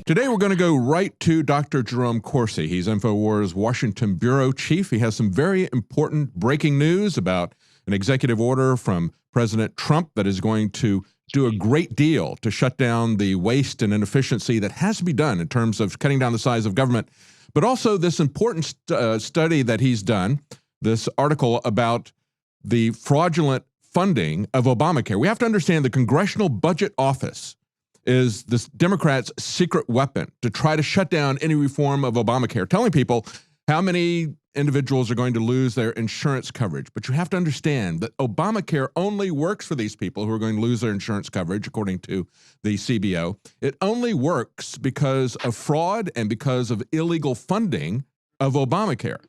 Today, we're going to go right to Dr. Jerome Corsi. He's InfoWars Washington Bureau Chief. He has some very important breaking news about an executive order from President Trump that is going to do a great deal to shut down the waste and inefficiency that has to be done in terms of cutting down the size of government, but also this important study that he's done, this article about the fraudulent funding of Obamacare. We have to understand the Congressional Budget Office is this Democrats' secret weapon to try to shut down any reform of Obamacare, telling people how many individuals are going to lose their insurance coverage. But you have to understand that Obamacare only works for these people who are going to lose their insurance coverage, according to the CBO. It only works because of fraud and because of illegal funding of Obamacare.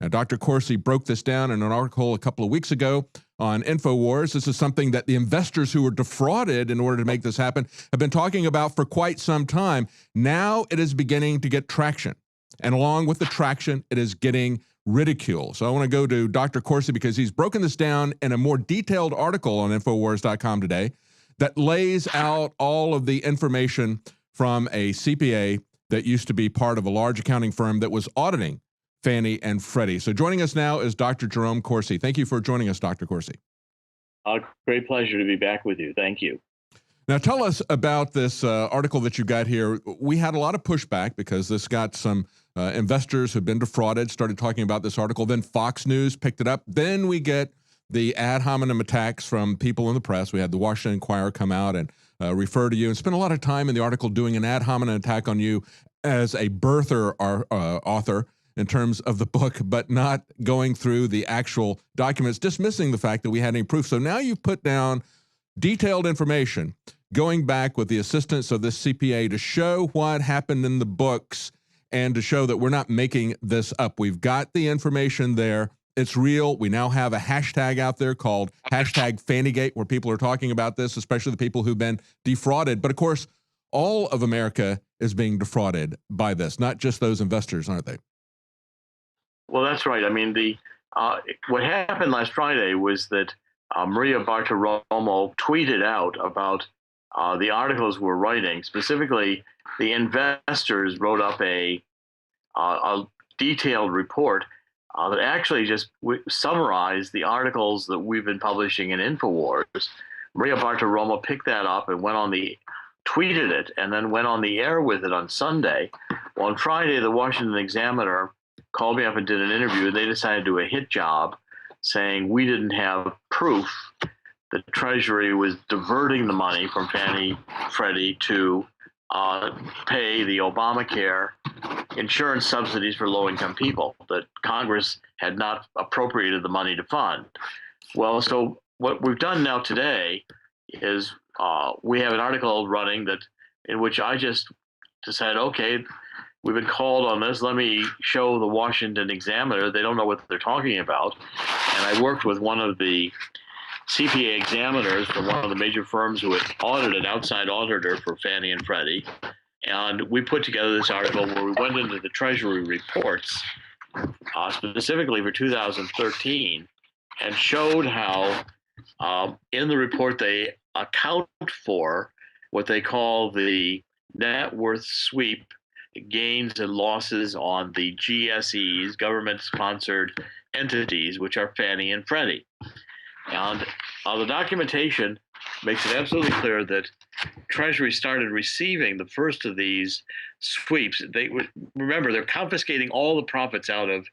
Now, Dr. Corsi broke this down in an article a couple of weeks ago on InfoWars. This is something that the investors who were defrauded in order to make this happen have been talking about for quite some time. Now it is beginning to get traction. And along with the traction, it is getting ridicule. So I want to go to Dr. Corsi because he's broken this down in a more detailed article on InfoWars.com today that lays out all of the information from a CPA that used to be part of a large accounting firm that was auditing Fannie and Freddie. So joining us now is Dr. Jerome Corsi. Thank you for joining us, Dr. Corsi. Great pleasure to be back with you. Thank you. Now tell us about this article that you got here. We had a lot of pushback because this got some investors who've been defrauded started talking about this article. Then Fox News picked it up. Then we get the ad hominem attacks from people in the press. We had the Washington Inquirer come out and refer to you and spend a lot of time in the article doing an ad hominem attack on you as a birther author in terms of the book, but not going through the actual documents, dismissing the fact that we had any proof. So now you've put down detailed information, going back with the assistance of this CPA to show what happened in the books and to show that we're not making this up. We've got the information there. It's real. We now have a hashtag out there called hashtag Fannygate, where people are talking about this, especially the people who've been defrauded. But of course, all of America is being defrauded by this, not just those investors, aren't they? Well, that's right. I mean, what happened last Friday was that Maria Bartiromo tweeted out about the articles we're writing. Specifically, the investors wrote up a detailed report that actually just summarized the articles that we've been publishing in InfoWars. Maria Bartiromo picked that up and tweeted it, and then went on the air with it on Sunday. Well, on Friday, the Washington Examiner called me up and did an interview, and they decided to do a hit job saying we didn't have proof that Treasury was diverting the money from Fannie Freddie to pay the Obamacare insurance subsidies for low-income people that Congress had not appropriated the money to fund. Well, so what we've done now today is we have an article running in which I just decided, okay, we've been called on this. Let me show the Washington Examiner. They don't know what they're talking about. And I worked with one of the CPA examiners from one of the major firms who had audited, an outside auditor for Fannie and Freddie. And we put together this article where we went into the Treasury reports, specifically for 2013, and showed how in the report they account for what they call the net worth sweep gains and losses on the GSEs, government-sponsored entities, which are Fannie and Freddie. And the documentation makes it absolutely clear that Treasury started receiving the first of these sweeps. Remember, they're confiscating all the profits out of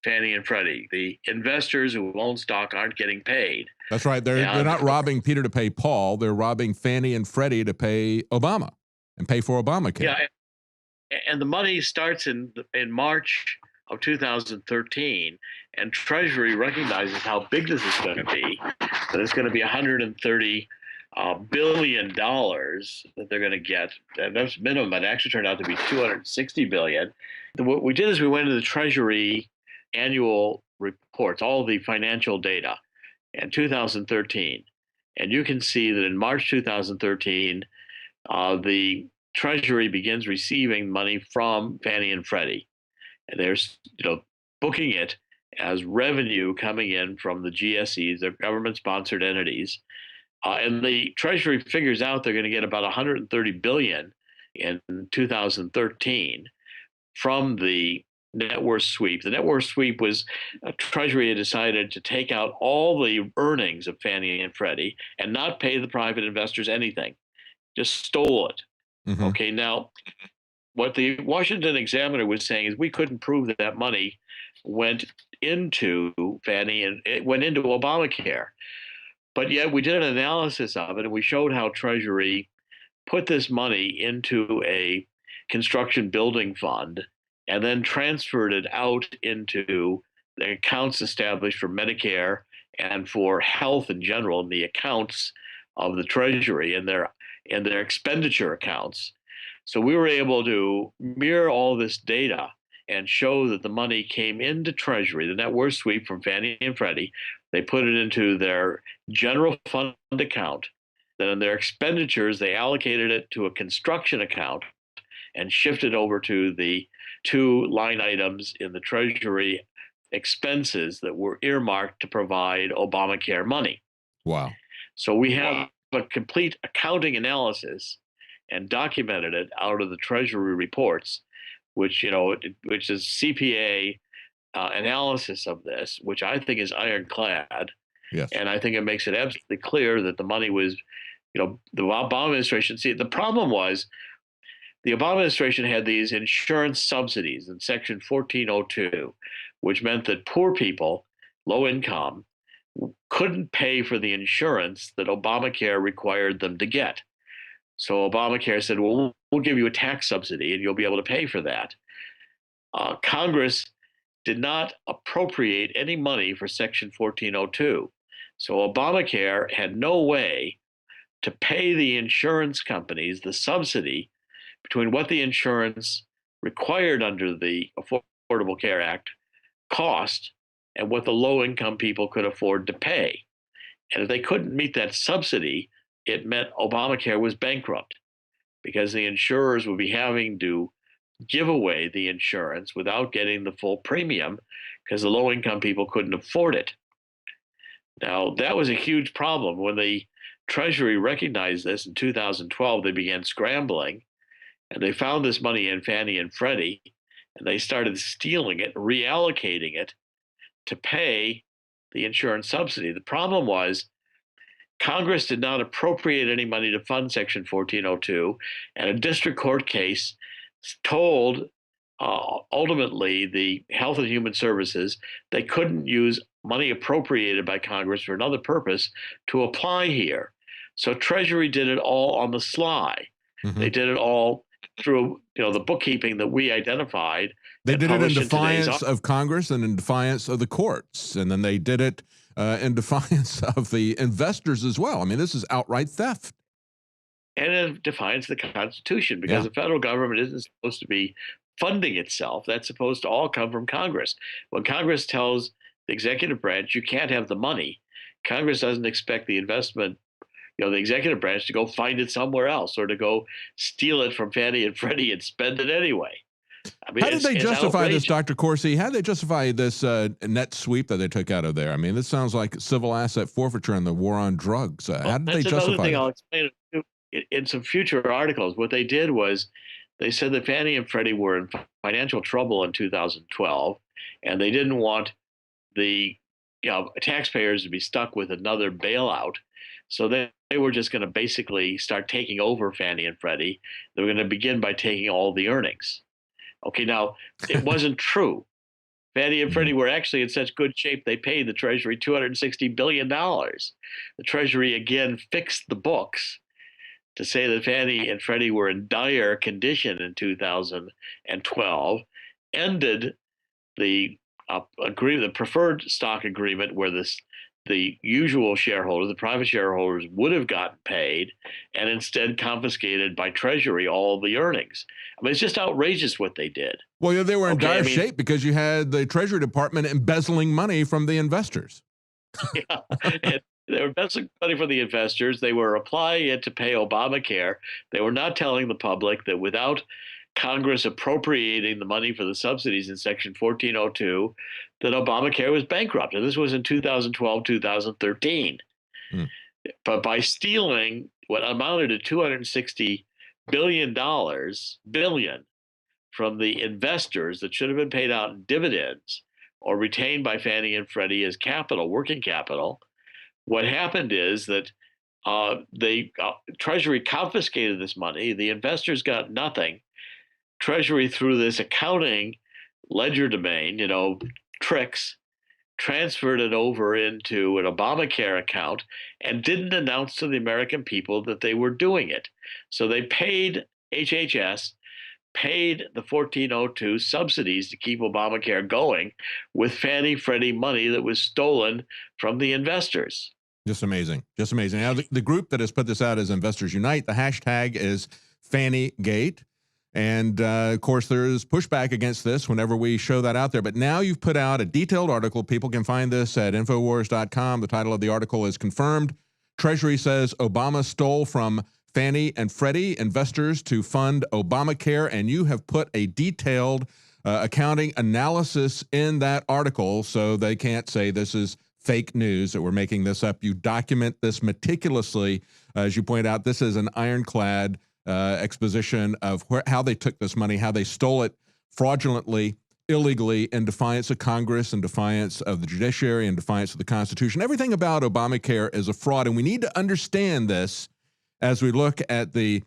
Fannie and Freddie. The investors who own stock aren't getting paid. That's right. They're not robbing Peter to pay Paul. They're robbing Fannie and Freddie to pay Obama and pay for Obamacare. Yeah. And the money starts in March of 2013, and Treasury recognizes how big this is going to be, that it's going to be $130 billion that they're going to get. And that's minimum. It actually turned out to be $260 billion. What we did is we went into the Treasury annual reports, all the financial data in 2013. And you can see that in March 2013, the Treasury begins receiving money from Fannie and Freddie, and they're booking it as revenue coming in from the GSEs, the government-sponsored entities, and the Treasury figures out they're going to get about $130 billion in 2013 from the net worth sweep. The net worth sweep was Treasury had decided to take out all the earnings of Fannie and Freddie and not pay the private investors anything, just stole it. Hmm. Okay, now what the Washington Examiner was saying is we couldn't prove that that money went into Fannie and it went into Obamacare. But yet we did an analysis of it and we showed how Treasury put this money into a construction building fund and then transferred it out into the accounts established for Medicare and for health in general in the accounts of the Treasury and their expenditure accounts. So we were able to mirror all this data and show that the money came into Treasury, the net worth sweep from Fannie and Freddie. They put it into their general fund account. Then in their expenditures, they allocated it to a construction account and shifted over to the two line items in the Treasury expenses that were earmarked to provide Obamacare money. Wow. So we have a complete accounting analysis and documented it out of the Treasury reports, which which is CPA analysis of this, which I think is ironclad, Yes. and I think it makes it absolutely clear that the money was, the Obama administration. See, the problem was the Obama administration had these insurance subsidies in Section 1402, which meant that poor people, low income, couldn't pay for the insurance that Obamacare required them to get. So Obamacare said, well, we'll give you a tax subsidy and you'll be able to pay for that. Congress did not appropriate any money for Section 1402. So Obamacare had no way to pay the insurance companies the subsidy between what the insurance required under the Affordable Care Act cost and what the low income people could afford to pay. And if they couldn't meet that subsidy, it meant Obamacare was bankrupt because the insurers would be having to give away the insurance without getting the full premium because the low income people couldn't afford it. Now, that was a huge problem. When the Treasury recognized this in 2012, they began scrambling and they found this money in Fannie and Freddie and they started stealing it, reallocating it to pay the insurance subsidy. The problem was Congress did not appropriate any money to fund Section 1402, and a district court case told ultimately the Health and Human Services they couldn't use money appropriated by Congress for another purpose to apply here. So Treasury did it all on the sly. Mm-hmm. They did it all through the bookkeeping that we identified. They did it in defiance of Congress and in defiance of the courts, and then they did it in defiance of the investors as well. I mean, this is outright theft. And in defiance of the Constitution, because the federal government isn't supposed to be funding itself. That's supposed to all come from Congress. When Congress tells the executive branch you can't have the money, Congress doesn't expect the investment, the executive branch to go find it somewhere else or to go steal it from Fannie and Freddie and spend it anyway. I mean, how did they justify this, Dr. Corsi? How did they justify this net sweep that they took out of there? I mean, this sounds like civil asset forfeiture and the war on drugs. How did they justify that's another thing this? I'll explain in some future articles. What they did was they said that Fannie and Freddie were in financial trouble in 2012, and they didn't want the taxpayers to be stuck with another bailout. So they were just going to basically start taking over Fannie and Freddie. They were going to begin by taking all the earnings. Okay, now it wasn't true. Fannie and Freddie were actually in such good shape they paid the Treasury $260 billion. The Treasury again fixed the books to say that Fannie and Freddie were in dire condition in 2012, ended the agreement, the preferred stock agreement, where the usual shareholders, the private shareholders, would have gotten paid, and instead confiscated by Treasury all the earnings. I mean, it's just outrageous what they did. Well, yeah, they were in dire shape because you had the Treasury Department embezzling money from the investors. Yeah, and they were embezzling money from the investors. They were applying it to pay Obamacare. They were not telling the public that without Congress appropriating the money for the subsidies in Section 1402, that Obamacare was bankrupt. And this was in 2012, 2013. But by stealing what amounted to $260 billion from the investors that should have been paid out in dividends or retained by Fannie and Freddie as capital, working capital. What happened is that Treasury confiscated this money. The investors got nothing. Treasury, through this accounting ledger domain, tricks, transferred it over into an Obamacare account and didn't announce to the American people that they were doing it. So they paid HHS, paid the 1402 subsidies to keep Obamacare going with Fannie Freddie money that was stolen from the investors. Just amazing. Just amazing. Now, the group that has put this out is Investors Unite. The hashtag is FannieGate. And of course, there's pushback against this whenever we show that out there. But now you've put out a detailed article. People can find this at Infowars.com. The title of the article is Confirmed. Treasury says Obama stole from Fannie and Freddie investors to fund Obamacare. And you have put a detailed accounting analysis in that article, so they can't say this is fake news, that we're making this up. You document this meticulously. As you point out, this is an ironclad exposition of how they took this money, how they stole it fraudulently, illegally, in defiance of Congress, in defiance of the judiciary, in defiance of the Constitution. Everything about Obamacare is a fraud, and we need to understand this as we look at the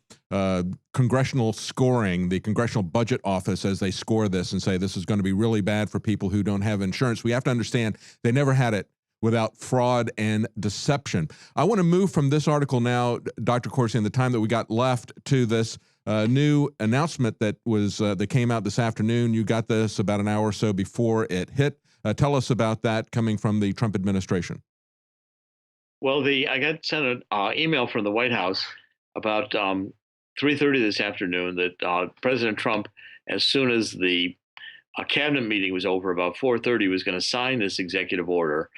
congressional scoring, the Congressional Budget Office, as they score this and say this is going to be really bad for people who don't have insurance. We have to understand they never had it without fraud and deception. I want to move from this article now, Dr. Corsi, in the time that we got left, to this new announcement that was that came out this afternoon. You got this about an hour or so before it hit. Tell us about that coming from the Trump administration. Well, I got sent an email from the White House about 3:30 this afternoon that President Trump, as soon as the cabinet meeting was over, about 4:30, was going to sign this executive order.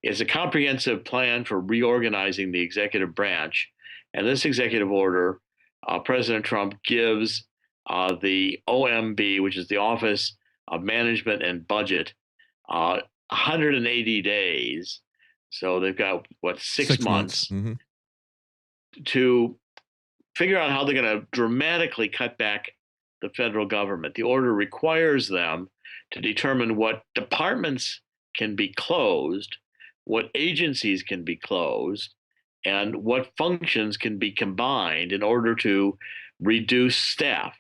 It's a comprehensive plan for reorganizing the executive branch. And this executive order, President Trump gives the OMB, which is the Office of Management and Budget, 180 days. So they've got, what, six months to figure out how they're going to dramatically cut back the federal government. The order requires them to determine what departments can be closed, what agencies can be closed, and what functions can be combined in order to reduce staff.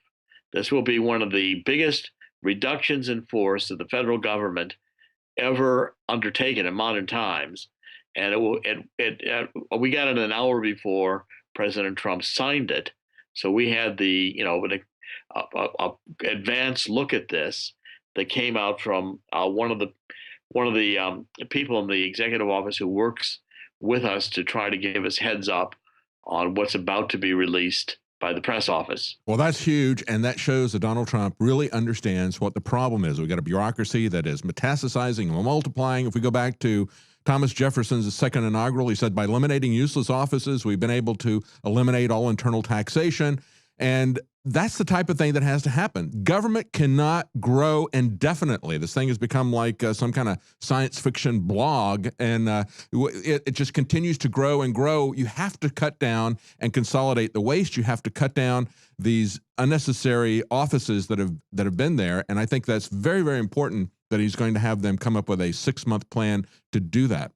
This will be one of the biggest reductions in force that the federal government ever undertaken in modern times. And we got it an hour before President Trump signed it. So we had the, an advanced look at this that came out from one of the people in the executive office who works with us to try to give us heads up on what's about to be released by the press office. Well, that's huge, and that shows that Donald Trump really understands what the problem is. We've got a bureaucracy that is metastasizing and multiplying. If we go back to Thomas Jefferson's second inaugural, he said, by eliminating useless offices, we've been able to eliminate all internal taxation. And that's the type of thing that has to happen. Government cannot grow indefinitely. This thing has become like some kind of science fiction blog, and it just continues to grow and grow. You have to cut down and consolidate the waste. You have to cut down these unnecessary offices that have been there. And I think that's very, very important that he's going to have them come up with a 6-month plan to do that.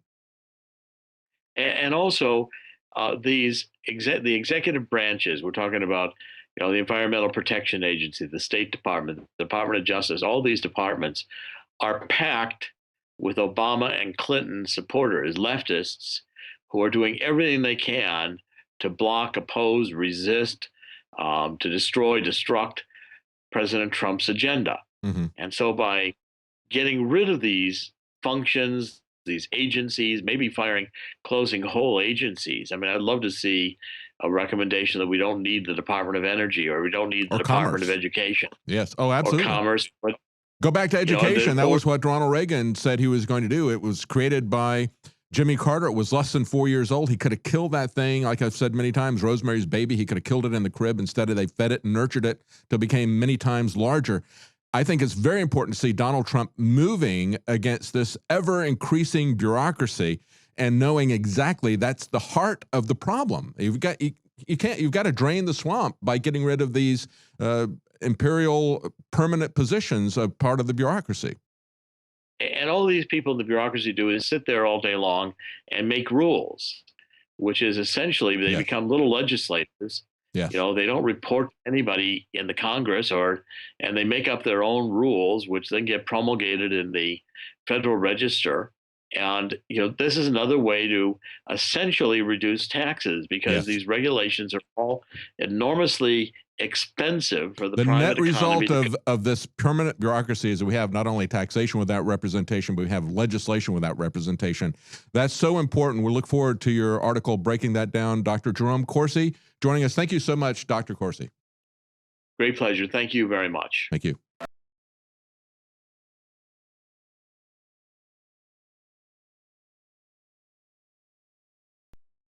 And also, the executive branches, we're talking about, the Environmental Protection Agency, the State Department, the Department of Justice, all these departments are packed with Obama and Clinton supporters, leftists, who are doing everything they can to block, oppose, resist, to destroy, destruct President Trump's agenda. And so by getting rid of these functions, these agencies, maybe closing whole agencies. I mean, I'd love to see a recommendation that we don't need the Department of Energy, or we don't need the Department of Education. Yes. Oh, absolutely. Or Commerce. But, go back to education. That was what Ronald Reagan said he was going to do. It was created by Jimmy Carter. It was less than 4 years old. He could have killed that thing. Like I've said many times, Rosemary's Baby, he could have killed it in the crib. Instead of, they fed it and nurtured it till it became many times larger. I think it's very important to see Donald Trump moving against this ever-increasing bureaucracy and knowing exactly that's the heart of the problem. You've got you can't. You've got to drain the swamp by getting rid of these imperial permanent positions of part of the bureaucracy. And all these people in the bureaucracy do is sit there all day long and make rules, which is essentially they Yes. become little legislators. Yes. They don't report to anybody in the Congress, and they make up their own rules, which then get promulgated in the Federal Register. And this is another way to essentially reduce taxes, because Yes. these regulations are all enormously expensive for the The private net economy. result of this permanent bureaucracy is that we have not only taxation without representation, but we have legislation without representation. That's so important. We look forward to your article breaking that down. Dr. Jerome Corsi joining us. Thank you so much, Dr. Corsi. Great pleasure. Thank you very much. Thank you.